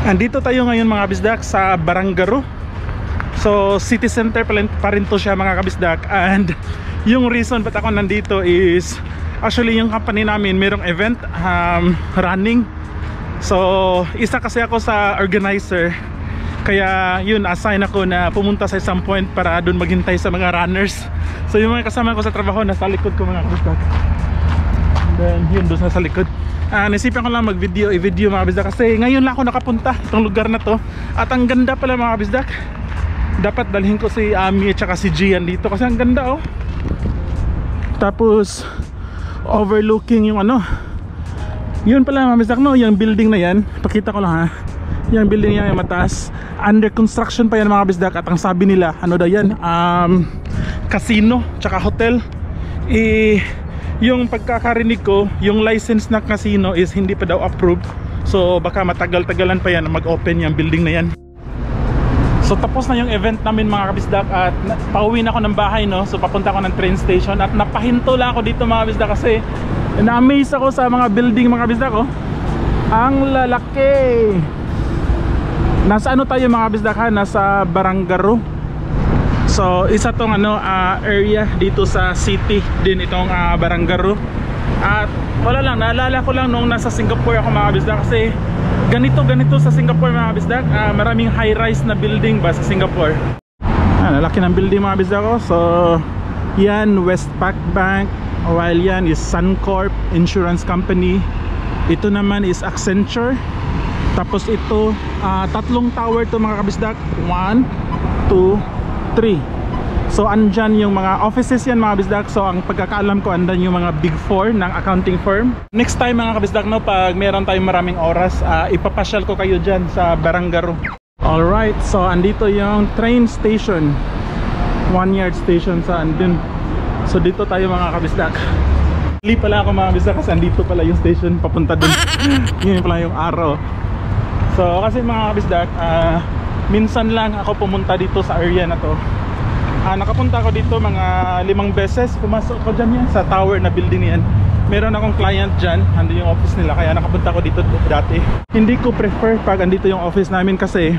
Andito tayo ngayon mga kabisdak sa Barangaroo. So city center pa rin to siya mga kabisdak. And yung reason ba't ako nandito is actually yung company namin mayroong event running. So isa kasi ako sa organizer, kaya yun assign ako na pumunta sa isang point para doon maghintay sa mga runners. So yung mga kasama ko sa trabaho nasa likod ko mga kabisdak. Then yun doon sa likod. Naisipan ko lang mag-video, i-video mga kabisdak kasi ngayon lang ako nakapunta itong lugar na to. At ang ganda pala mga kabisdak. Dapat dalhin ko si Ami at saka si Gian dito kasi ang ganda oh. Tapos overlooking yung ano. Yun pala mga kabisdak no, yung building na yan. Pakita ko lang ha. Yung building yan yung mataas. Under construction pa yan mga kabisdak. At ang sabi nila, ano daw yan? Casino, tsaka hotel. Yung pagkakarinig ko, yung license na casino is hindi pa daw approved. So baka matagal-tagalan pa yan mag-open yung building na yan. So tapos na yung event namin mga kabisdak at pauwi na ako ng bahay no. So papunta ako ng train station at napahinto lang ako dito mga kabisdak kasi na-amaze ako sa mga building mga kabisdak oh. Ang lalaki. Nasa ano tayo mga kabisdak ha? Nasa Barangaroo. So isa tong area dito sa city din itong Barangaroo. At wala lang, naalala ko lang nung nasa Singapore ako mga kabisdak kasi ganito sa Singapore mga kabisdak. Maraming high rise na building ba sa Singapore. Lalaki ng building mga kabisdak ko. So yan Westpac Bank, while yan is Suncorp Insurance Company. Ito naman is Accenture. Tapos ito tatlong tower to mga kabisdak. 1, 2, 3. So andyan yung mga offices yan mga kabisdak. So ang pagkakaalam ko andyan yung mga big 4 ng accounting firm. Next time mga kabisdak no, pag meron tayong maraming oras, ipapasyal ko kayo dyan sa Barangaroo. Alright, so andito yung train station, Wynyard Station sa andun. So dito tayo mga kabisdak. Hindi pala ako mga kabisdak kasi andito pala yung station papunta dun. Yun pala yung araw. So kasi mga kabisdak, minsan lang ako pumunta dito sa area na to. Nakapunta ako dito mga 5 beses. Pumasok ko dyan yan sa tower na building yan. Meron akong client dyan, andun yung office nila, kaya nakapunta ko dito dati. Hindi ko prefer pag andito yung office namin kasi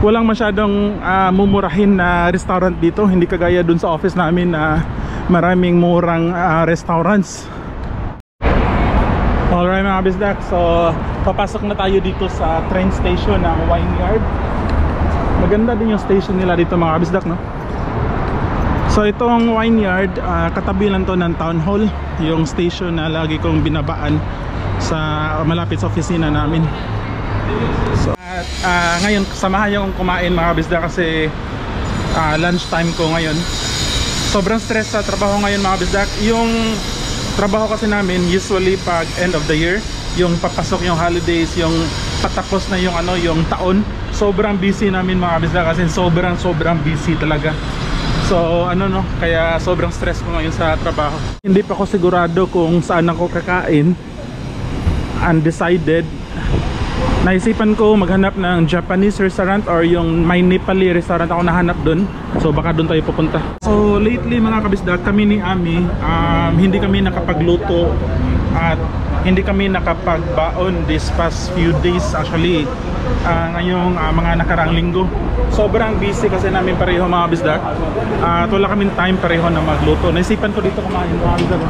walang masyadong mumurahin na restaurant dito. Hindi kagaya dun sa office namin na maraming murang restaurants. Alright mga bisdak, so papasok na tayo dito sa train station ng Wynyard. Maganda din yung station nila dito mga bisdak no. So itong Wynyard, katabi lang to ng Town Hall, yung station na lagi kong binabaan sa malapit sa opisina namin. So ngayon samahan niyo akong kumain mga bisdak kasi lunch time ko ngayon. Sobrang stress sa trabaho ngayon mga bisdak. Yung trabaho kasi namin usually pag end of the year, yung papasok yung holidays, yung patapos na yung yung taon, sobrang busy namin mga bisdak kasi sobrang busy talaga. So kaya sobrang stress ko ngayon sa trabaho. Hindi pa ako sigurado kung saan ako kakain. Undecided. Naisipan ko maghanap ng Japanese restaurant or yung may Nepali restaurant ako nahanap dun. So baka dun tayo pupunta. So lately mga kabisdak, kami ni Ami hindi kami nakapagluto at hindi kami nakapagbaon this past few days actually. Ngayong mga nakaraang linggo sobrang busy kasi namin pareho mga bisdak. At wala kaming time pareho na magluto. Naisipan ko dito kumain mga bisdak,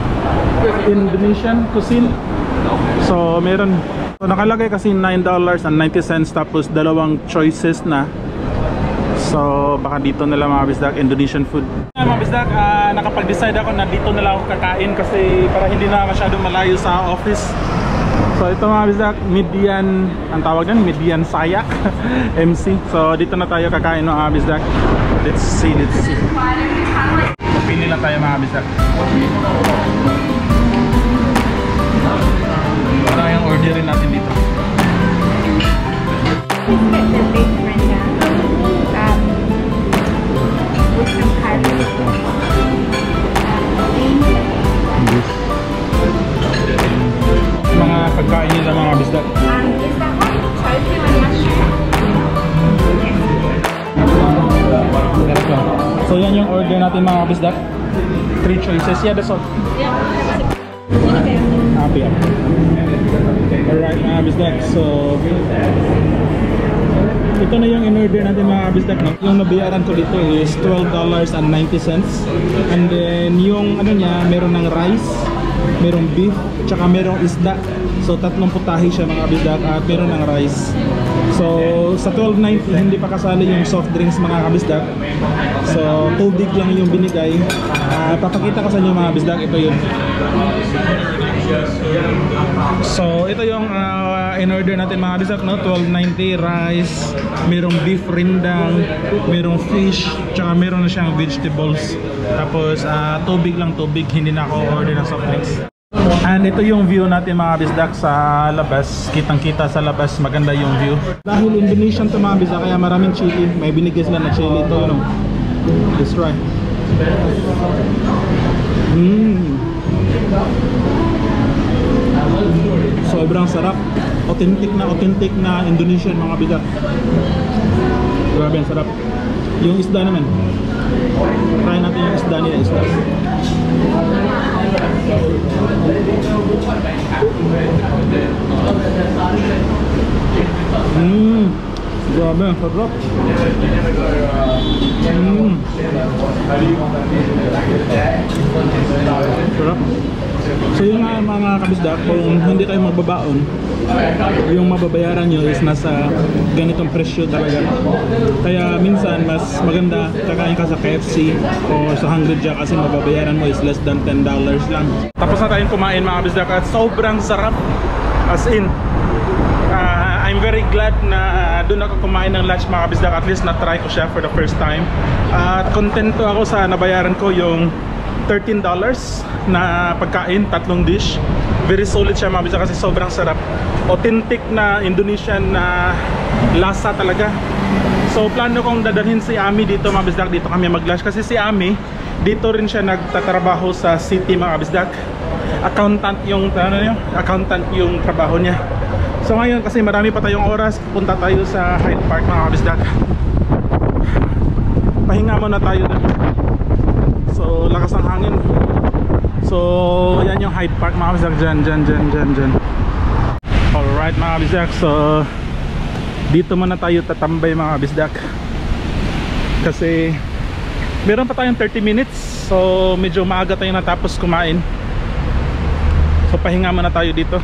Indonesian cuisine. So meron, so nakalagay kasi $9.90 tapos dalawang choices na. So baka dito na lang mga bisdak, Indonesian food. Mga bisdak, nakapag-decide ako na dito na lang ako kakain kasi para hindi na masyadong malayo sa office. So ito mga bisdak, Median, ang tawag yan, Median Sayak MC. So dito na tayo kakain mga bisdak. Let's see. Pili lang tayo mga bisdak. Ano yung orderin natin dito? Mga pagkain nila mga bisdak. So yan yung order natin mga bisdak. 3 choices. Yeah, that's all. coffee up. Alright mga kabisdak, so ito na yung in-order natin mga kabisdak, no? Yung nabayaran ko dito is $12.90. And then yung ano niya, meron ng rice, merong beef, tsaka merong isda. So tatlong putahe siya mga kabisdak at meron ng rice. So sa $12.90 hindi pa kasali yung soft drinks mga kabisdak. So tubig lang yung binigay. Papakita ko sa inyo mga kabisdak, ito yun. So ito yung in-order natin mga kabisdak, no? $12.90 rice, merong beef rindang, merong fish, tsaka meron na siyang vegetables. Tapos tubig lang, tubig, hindi na ako order ng soft drinks. And ito yung view natin mga kabisdak sa labas. Kitang kita sa labas, maganda yung view. Dahil Indonesian to mga kabisdak, kaya maraming chili. May binigay sila na chili ito, no? Let's try. Sobrang sarap. Authentic na Indonesian mga kabisdak. Grabe ang sarap. Yung isda naman, try natin yung isda nila, isda. Grabe ang sarap. Sarap. So yung mga kabisdak, kung hindi kayo magbabaon, yung mababayaran nyo is nasa ganitong presyo talaga. Kaya minsan mas maganda kakain ka sa KFC o sa Hungry Jack kasi mababayaran mo is less than $10 lang. Tapos na tayong kumain mga kabisdak at sobrang sarap. As in, I'm very glad na doon ako kumain ng lunch mga kabisdak. At least na-try ko siya for the first time. At kontento ako sa nabayaran ko, yung $13 na pagkain, tatlong dish. Very solid siya mga kabisdak kasi sobrang sarap. Authentic na Indonesian na lasa talaga. So plano kong dadalhin si Ami dito mga kabisdak, dito kami mag-lunch. Kasi si Ami, dito rin siya nagtatrabaho sa city mga kabisdak. Accountant yung trabaho niya. So ngayon kasi marami pa tayong oras, punta tayo sa Hyde Park mga kabisdak. Pahinga muna tayo doon. So lakas ng hangin. So yan yung Hyde Park mga kabisdak, dyan. Alright mga kabisdak, so dito muna tayo tatambay mga kabisdak. Kasi meron pa tayong 30 minutes. So medyo maaga tayo natapos kumain. So pahinga muna tayo dito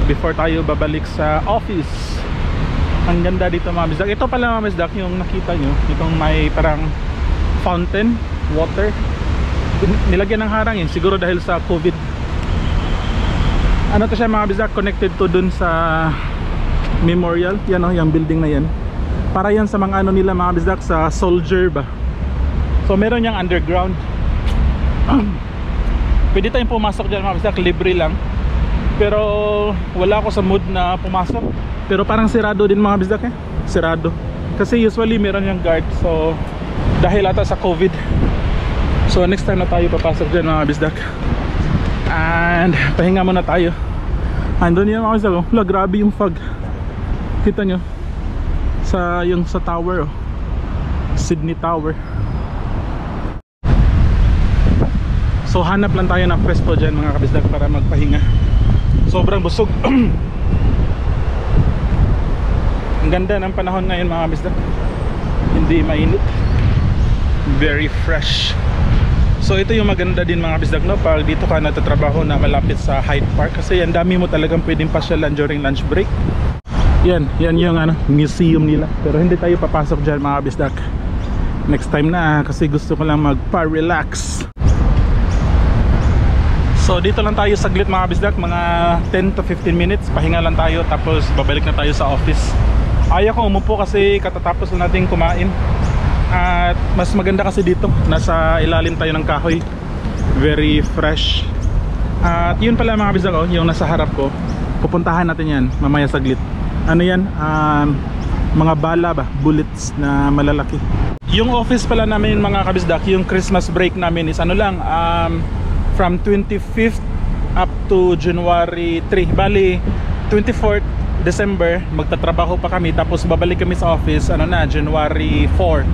before tayo babalik sa office. Ang ganda dito mga kabisdak. Ito pala mga kabisdak yung nakita nyo, itong may parang fountain water, nilagyan ng harangin siguro dahil sa COVID. Ano to siya mga kabisdak, connected to dun sa memorial, yan o, yung building na yan. Para yan sa mga ano nila mga kabisdak, sa soldier ba. So meron yung underground. Pwede tayong pumasok dyan mga kabisdak, libre lang. Pero wala ako sa mood na pumasok. Pero parang sirado din mga kabisdak, sirado. Kasi usually meron yung guard. So dahil ata sa COVID. So next time na tayo papasok dyan mga kabisdak. And pahinga muna tayo. Andun yan mga kabisdak, wala, grabe yung fog. Kita nyo sa tower, Sydney Tower. So hanap lang tayo ng pwesto dyan mga kabisdak para magpahinga. Sobrang busog. Ang ganda ng panahon ngayon mga kabisdak. Hindi mainit, very fresh. So ito yung maganda din mga kabisdak, no? Pag dito ka natatrabaho na malapit sa Hyde Park, kasi ang dami mo talagang pwedeng pasyalan during lunch break. Yan yung museum nila. Pero hindi tayo papasok dyan mga kabisdak. Next time na, kasi gusto ko lang magpa-relax. So dito lang tayo saglit mga kabisdak, mga 10 to 15 minutes. Pahinga lang tayo, tapos babalik na tayo sa office. Ayaw ko umupo kasi katatapos na natin kumain. At mas maganda kasi dito, nasa ilalim tayo ng kahoy. Very fresh. At yun pala mga kabisdak, yung nasa harap ko, pupuntahan natin yan mamaya saglit. Ano yan? Mga bala ba? Bullets na malalaki. Yung office pala namin mga kabisdak, yung Christmas break namin is ano lang, from 25th up to January 3. Bali 24th December magtatrabaho pa kami, tapos babalik kami sa office January 4.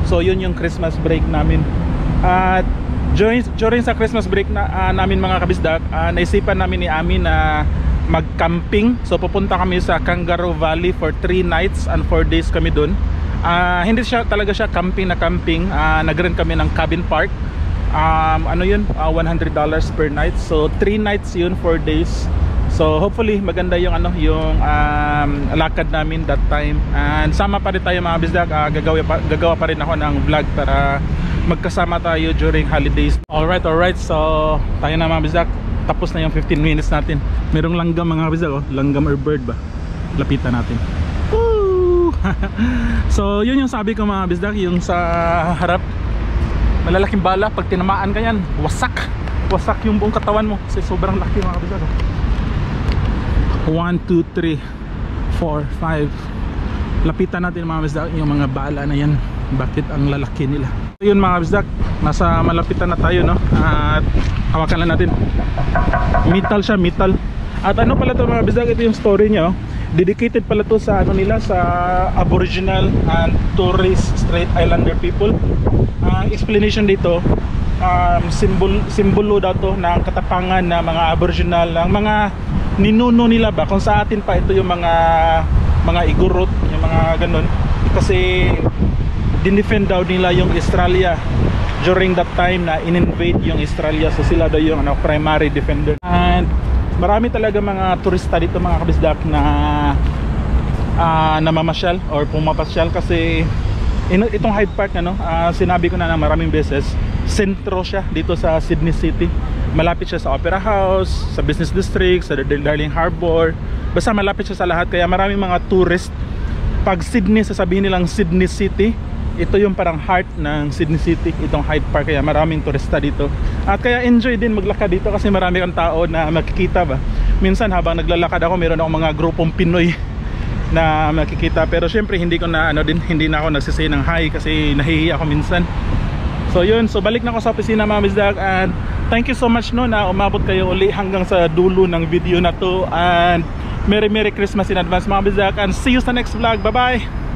So yun yung Christmas break namin. At during sa Christmas break namin mga kabisdak, naisipan namin ni Ami na mag-camping. So pupunta kami sa Kangaroo Valley for 3 nights and 4 days kami dun. Hindi siya talaga siya camping na camping. Nag-rent kami ng cabin park. Ano yun? $100 per night. So 3 nights yun, 4 days. So hopefully maganda yung lakad namin that time. And sama pa rin tayo mga bisdak. Gagawa pa rin ako ng vlog para magkasama tayo during holidays. Alright, so tayo na mga bisdak. Tapos na yung 15 minutes natin. Merong langgam mga bisdak, oh. Langgam or bird ba? Lapitan natin. Woo! So yun yung sabi ko mga bisdak, yung sa harap, malalaking bala. Pag tinamaan ka yan, wasak yung buong katawan mo kasi sobrang laki mga bisdak, oh. 1, 2, 3, 4, 5. Lapitan natin mga bisdak yung mga bala na yan. Bakit ang lalaki nila? So yun mga bisdak, nasa malapitan na tayo, no? At hawakan lang natin. Metal siya, metal. At ano pala to mga bisdak, ito yung story niya, oh. Dedicated pala to sa ano nila, sa Aboriginal and Torres Strait Islander people. Explanation dito, simbolo daw to ng katapangan na mga Aboriginal, ang mga ninuno nila ba, kung sa atin pa ito yung mga igurot, yung mga ganun, kasi dinefend daw nila yung Australia during that time na in-invade yung Australia. So sila daw yung primary defender. And marami talaga mga turista dito mga kabisdak na namamasyal or pumapasyal kasi itong Hyde Park, sinabi ko na maraming beses, sentro siya dito sa Sydney City. Malapit siya sa Opera House, sa Business District, sa Darling Harbour. Basta malapit siya sa lahat, kaya maraming mga tourist. Pag Sydney, sasabihin nilang Sydney City. Ito yung parang heart ng Sydney City, itong Hyde Park, kaya maraming turista dito. At kaya enjoy din maglakad dito kasi marami kang tao na makikita ba. Minsan habang naglalakad ako, meron akong mga grupong Pinoy na makikita, pero syempre hindi na ako nagsisay ng hi kasi nahihiya ako minsan. So yun, so balik na ako sa opisina mga bisdak, and thank you so much na umabot kayo uli hanggang sa dulo ng video na to, and Merry Christmas in advance mga bisdak, and see you sa next vlog. Bye bye.